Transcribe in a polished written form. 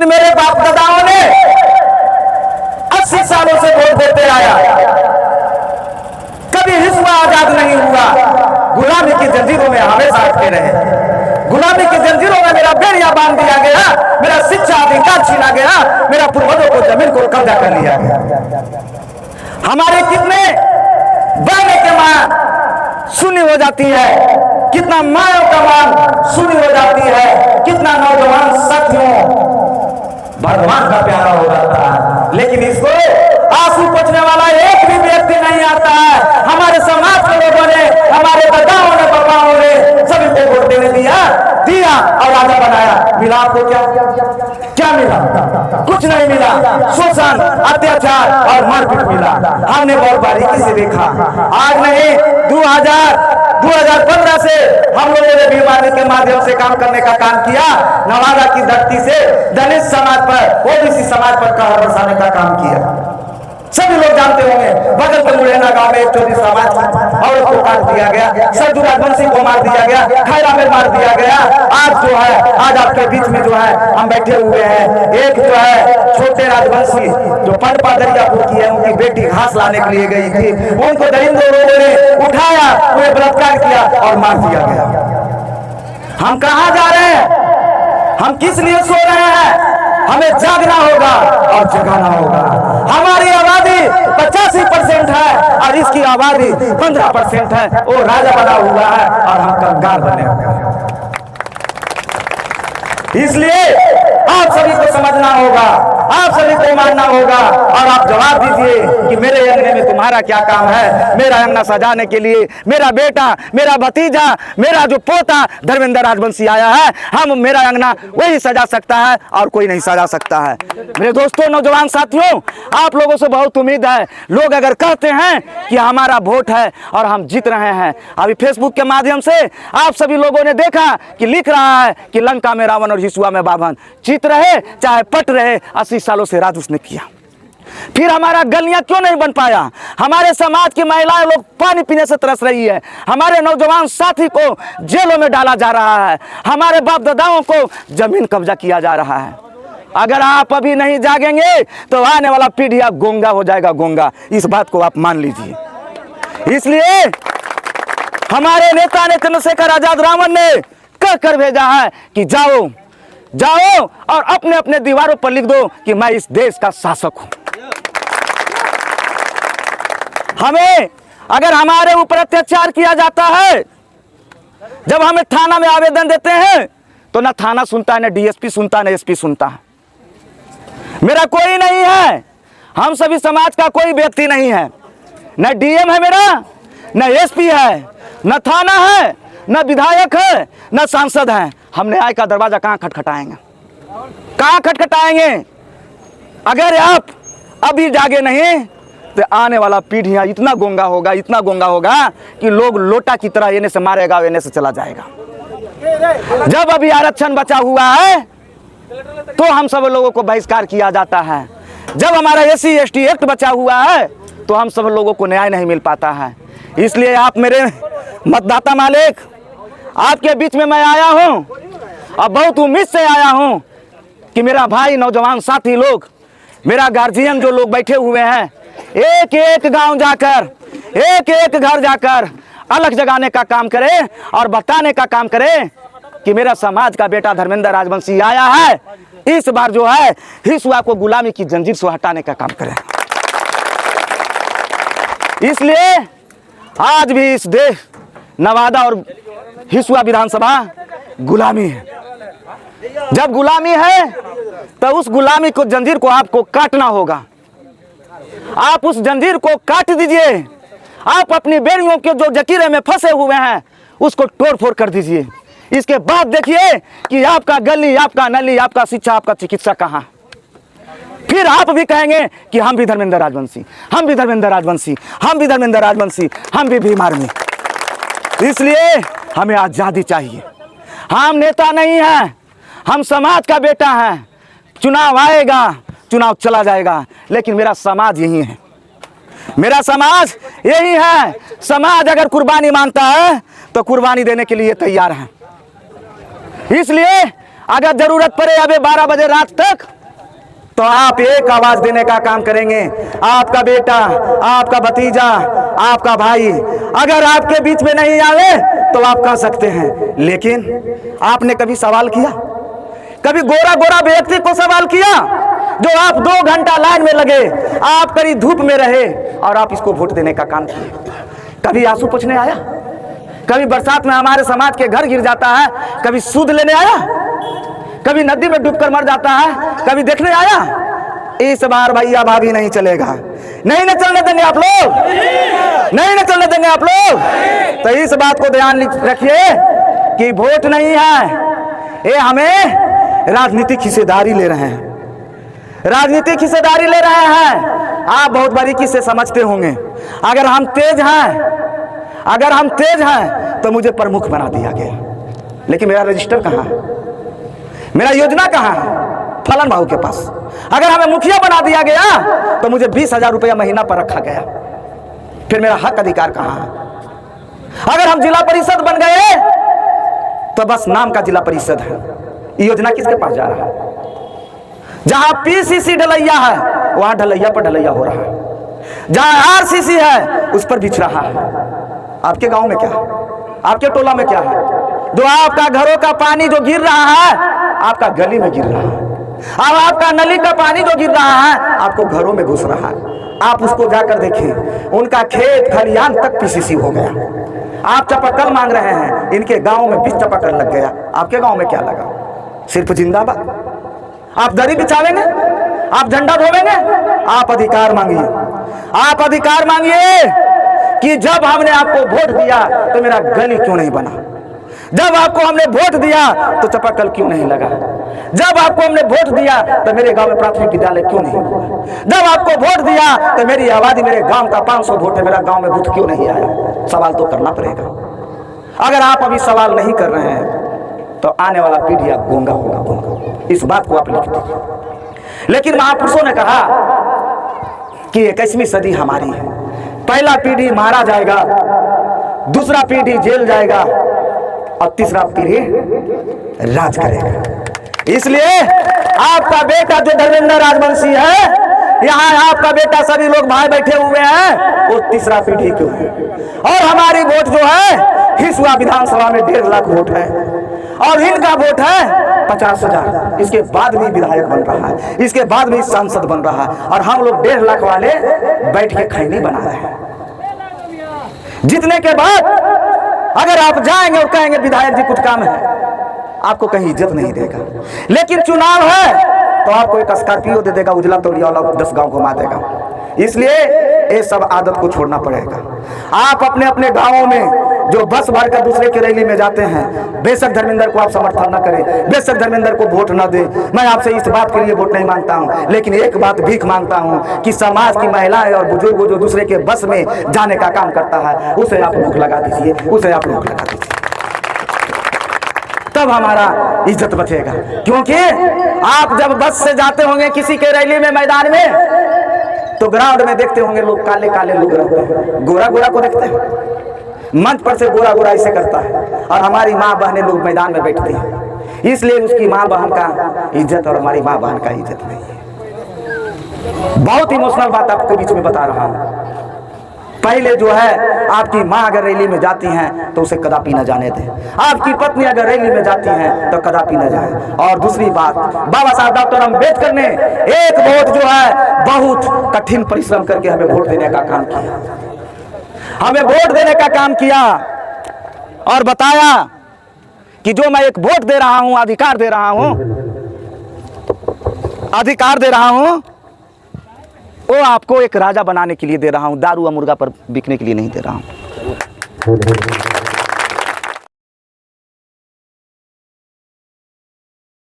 मेरे बाप दादाओं ने 80 सालों से वोट देते आया, कभी हिस्सा आजाद नहीं हुआ। गुलामी की जंजीरों में हमेशा अटके रहे। गुलामी की जंजीरों में मेरा बेड़िया बांध दिया गया, मेरा शिक्षा अधिकार छीना गया, मेरा पूर्वजों को जमीन को कब्जा कर लिया गया। हमारे कितने बहने के मां सुनी हो जाती है, कितना मायों का मान सुनी हो जाती है, कितना नौजवान साथियों भगवान का प्यारा हो जाता है, लेकिन इसको आंसू पोंछने वाला एक भी व्यक्ति नहीं आता है। हमारे समाज के लोगों ने, हमारे दादाओं ने, बाबाओं ने सभी को वोट देने दिया और राजा बनाया। मिला आपको क्या मिला? कुछ नहीं मिला। शोषण, अत्याचार और मारपीट मिला। हमने बहुत बारीकी से देखा। आज नहीं 2015 से हम लोगों ने बीमारी के माध्यम से काम करने का काम किया। नवादा की धरती से दलित समाज पर, ओबीसी समाज पर कहर बरसाने का काम किया। सभी लोग जानते होंगे, बगल के मुरैना गांव में एक चौधरी समाज औरत को काट दिया गया, सरजू राजवंशी को मार दिया गया, खैरा में मार दिया गया। आज जो है, आज आपके बीच में जो है हम बैठे हुए हैं, एक जो है छोटे राजवंशी जो पंडपा दरियापुर की है, उनकी बेटी घास लाने के लिए गई थी, उनको दरिंदों लोगों ने उठाया, उन्हें बलात्कार किया और मार दिया गया। हम कहाँ जा रहे हैं? हम किस लिए सो रहे हैं? हमें जागना होगा और जगाना होगा। हमारी आबादी 85% है और इसकी आबादी 15% है। वो राजा बना हुआ है और हम कंगाल बने हुए हैं। इसलिए आप सभी को समझना होगा, आप सभी को मानना होगा और आप जवाब दीजिए कि मेरे अंगने में तुम्हारा क्या काम है। मेरा अंगना सजाने के लिए मेरा बेटा, मेरा भतीजा, मेरा जो पोता धर्मेंद्र राजवंशी आया है, हम मेरा अंगना वही सजा सकता है और कोई नहीं सजा सकता है। मेरे दोस्तों, नौजवान साथियों, आप लोगों से बहुत उम्मीद है। लोग अगर कहते हैं कि हमारा वोट है और हम जीत रहे हैं, अभी फेसबुक के माध्यम से आप सभी लोगों ने देखा कि लिख रहा है कि लंका में रावण और हिसुआ में बाभन, जीत रहे चाहे पट रहे, 80 सालों से राज उसने किया। फिर हमारा गलियां क्यों नहीं बन पाया? हमारे समाज की महिलाएं लोग पानी पीने से तरस रही है, हमारे नौजवान साथी को जेलों में डाला जा रहा है, हमारे बाप दादाओं को जमीन कब्जा किया जा रहा है। अगर आप अभी नहीं जागेंगे तो आने वाला पीढ़िया गोंगा हो जाएगा, गोंगा। इस बात को आप मान लीजिए। इसलिए हमारे नेता ने चंद्रशेखर आजाद रावण ने कह कर भेजा है कि जाओ जाओ और अपने अपने दीवारों पर लिख दो कि मैं इस देश का शासक हूं। हमें अगर हमारे ऊपर अत्याचार किया जाता है, जब हमें थाना में आवेदन देते हैं तो ना थाना सुनता है, ना डीएसपी सुनता है, ना एसपी सुनता है। मेरा कोई नहीं है, हम सभी समाज का कोई व्यक्ति नहीं है, न डीएम है मेरा, न एसपी है, न थाना है, न विधायक है, न सांसद है। हम न्याय का दरवाजा कहाँ खटखटाएंगे? कहाँ खटखटाएंगे? अगर आप अभी जागे नहीं तो आने वाला पीढ़ियां इतना गोंगा होगा, इतना गोंगा होगा कि लोग लोटा की तरह एने से मारेगा, एने से चला जाएगा। जब अभी आरक्षण बचा हुआ है तो हम सब लोगों को बहिष्कार किया जाता है। जब हमारा SC ST एक्ट बचा हुआ है तो हम सब लोगों को न्याय नहीं मिल पाता है। इसलिए आप मेरे मतदाता मालिक, आपके बीच में मैं आया हूं और बहुत उम्मीद से आया हूं कि मेरा भाई, नौजवान साथी लोग, मेरा गार्जियन जो लोग बैठे हुए हैं, एक एक गांव जाकर, एक एक घर जाकर अलग जगाने का काम करें और बताने का काम करें कि मेरा समाज का बेटा धर्मेंद्र राजवंशी आया है। इस बार जो है हिसुआ को गुलामी की जंजीर से हटाने का काम करें। इसलिए आज भी इस देश नवादा और हिसुआ विधानसभा गुलामी है। जब गुलामी है तो उस गुलामी को, जंजीर को आपको काटना होगा। आप उस जंजीर को काट दीजिए। आप अपनी बेड़ियों के जो जकीरे में फंसे हुए हैं उसको तोड़ फोड़ कर दीजिए। इसके बाद देखिए कि आपका गली, आपका नली, आपका शिक्षा, आपका चिकित्सा कहाँ। फिर आप भी कहेंगे कि हम भी धर्मेंद्र राजवंशी, हम भी धर्मेंद्र राजवंशी, हम भी धर्मेंद्र राजवंशी, हम भी बीमार में। इसलिए हमें आज़ादी चाहिए। हम नेता नहीं हैं, हम समाज का बेटा हैं। चुनाव आएगा, चुनाव चला जाएगा, लेकिन मेरा समाज यही है, मेरा समाज यही है। समाज अगर कुर्बानी मांगता है तो कुर्बानी देने के लिए तैयार है। इसलिए अगर जरूरत पड़े अभी 12 बजे रात तक, तो आप एक आवाज देने का काम करेंगे। आपका बेटा, आपका भतीजा, आपका भाई अगर आपके बीच में नहीं आवे तो आप कह सकते हैं, लेकिन आपने कभी सवाल किया? कभी गोरा गोरा व्यक्ति को सवाल किया जो आप 2 घंटा लाइन में लगे, आप कड़ी धूप में रहे और आप इसको वोट देने का काम किए? कभी आंसू पूछने आया? कभी बरसात में हमारे समाज के घर गिर जाता है, कभी सूद लेने आया? कभी नदी में डूबकर मर जाता है, कभी देखने आया? इस बार भैया भाभी नहीं चलेगा, नहीं न चलने देंगे आप लोग, नहीं न चलने देंगे आप लोग। तो इस बात को ध्यान रखिए कि वोट नहीं है, ये हमें राजनीतिक हिस्सेदारी ले रहे हैं, राजनीतिक हिस्सेदारी ले रहे हैं। आप बहुत बारीकी से समझते होंगे, अगर हम तेज हैं, अगर हम तेज हैं तो मुझे प्रमुख बना दिया गया, लेकिन मेरा रजिस्टर कहाँ है, मेरा योजना कहाँ है? फलन भाऊ के पास। अगर हमें मुखिया बना दिया गया तो मुझे 20,000 रुपया महीना पर रखा गया, फिर मेरा हक अधिकार कहाँ है? अगर हम जिला परिषद बन गए तो बस नाम का जिला परिषद है, योजना किसके पास जा रहा है? जहां पीसीसी ढलैया है वहां ढलैया पर ढलैया हो रहा है, जहां आरसीसी है उस पर बिछ रहा है। आपके गांव में क्या है? आपके टोला में क्या है? जो आपका घरों का पानी जो गिर रहा है आपका गली में गिर रहा है, अब आपका नली का पानी जो गिर रहा है आपको घरों में घुस रहा है। आप उसको जाकर देखें, उनका खेत खलिहान तक पीसीसी हो गया। आप चापाकल मांग रहे हैं, इनके गांव में 20 चापाकल लग गया। आपके गांव में क्या लगा? सिर्फ जिंदाबाद। आप दरी बिछावेंगे, आप झंडा धोवेंगे? आप अधिकार मांगिए, आप अधिकार मांगिए कि जब हमने आपको वोट दिया तो मेरा गली क्यों नहीं बना, जब आपको हमने वोट दिया तो चापाकल क्यों नहीं लगा, जब आपको हमने वोट दिया तो मेरे गांव में प्राथमिक विद्यालय क्यों नहीं हुआ, जब आपको वोट दिया तो मेरी आबादी, मेरे गांव का 500 वोट है, मेरा गांव में बूथ क्यों नहीं आया? सवाल तो करना पड़ेगा। अगर आप अभी सवाल नहीं कर रहे हैं तो आने वाला पीढ़ी आप गूंगा होगा, गूंगा। इस बात को आप लिख दीजिए। लेकिन महापुरुषों ने कहा कि 21वीं सदी हमारी है, पहला पीढ़ी मारा जाएगा, दूसरा पीढ़ी जेल जाएगा और तीसरा पीढ़ी राज करेगा। इसलिए आपका बेटा जो धर्मेंद्र राजवंशी है, यहाँ आपका बेटा सभी लोग भाई बैठे हुए हैं, वो तीसरा पीढ़ी क्यों है? और हमारी वोट जो है हिसुआ विधानसभा में 1.5 लाख वोट है और इनका वोट है 50,000। इसके बाद भी विधायक बन रहा है, इसके बाद भी सांसद बन रहा है, और हम लोग 1.5 लाख वाले बैठ के खैनी बना रहे हैं। जीतने के बाद अगर आप जाएंगे और कहेंगे विधायक जी कुछ काम है, आपको कहीं इज्जत नहीं देगा। लेकिन चुनाव है तो आपको एक स्कॉर्पियो दे देगा, उजला तौलिया वाला 10 गांव घुमा देगा। इसलिए ये सब आदत को छोड़ना पड़ेगा। आप अपने अपने गांवों में जो बस भर कर दूसरे की रैली में जाते हैं, बेशक धर्मेंद्र को आप समर्थन न करें, बेशक धर्मेंद्र को वोट न दे, मैं आपसे इस बात के लिए वोट नहीं मांगता हूं, लेकिन एक बात भीख मांगता हूं कि समाज की महिलाएं और बुजुर्ग जो दूसरे के बस में जाने का काम करता है, उसे आप रोक लगा दीजिए, उसे आप रोक लगा दीजिए, तब हमारा इज्जत बचेगा। क्योंकि आप जब बस से जाते होंगे किसी के रैली में, मैदान में, तो ग्राउंड में देखते होंगे लोग काले काले लोग रहते हैं, गोरा गोरा को देखते हैं, मंच पर से गोरा गोरा ऐसे करता है, और हमारी माँ बहनें लोग मैदान में बैठती हैं, इसलिए उसकी माँ बहन का इज्जत और हमारी माँ बहन का इज्जत नहीं है। बहुत इमोशनल बात आपके बीच में बता रहा हूँ। पहले जो है आपकी माँ अगर रैली में जाती हैं तो उसे कदापि न जाने दें, आपकी पत्नी अगर रैली में जाती हैं तो कदापि न जाए। और दूसरी बात, बाबा साहब डॉक्टर अम्बेडकर ने एक वोट जो है बहुत कठिन परिश्रम करके हमें वोट देने का काम किया, हमें वोट देने का काम किया और बताया कि जो मैं एक वोट दे रहा हूं, अधिकार दे रहा हूं, अधिकार दे रहा हूं, वो आपको एक राजा बनाने के लिए दे रहा हूं, दारू और मुर्गा पर बिकने के लिए नहीं दे रहा हूं।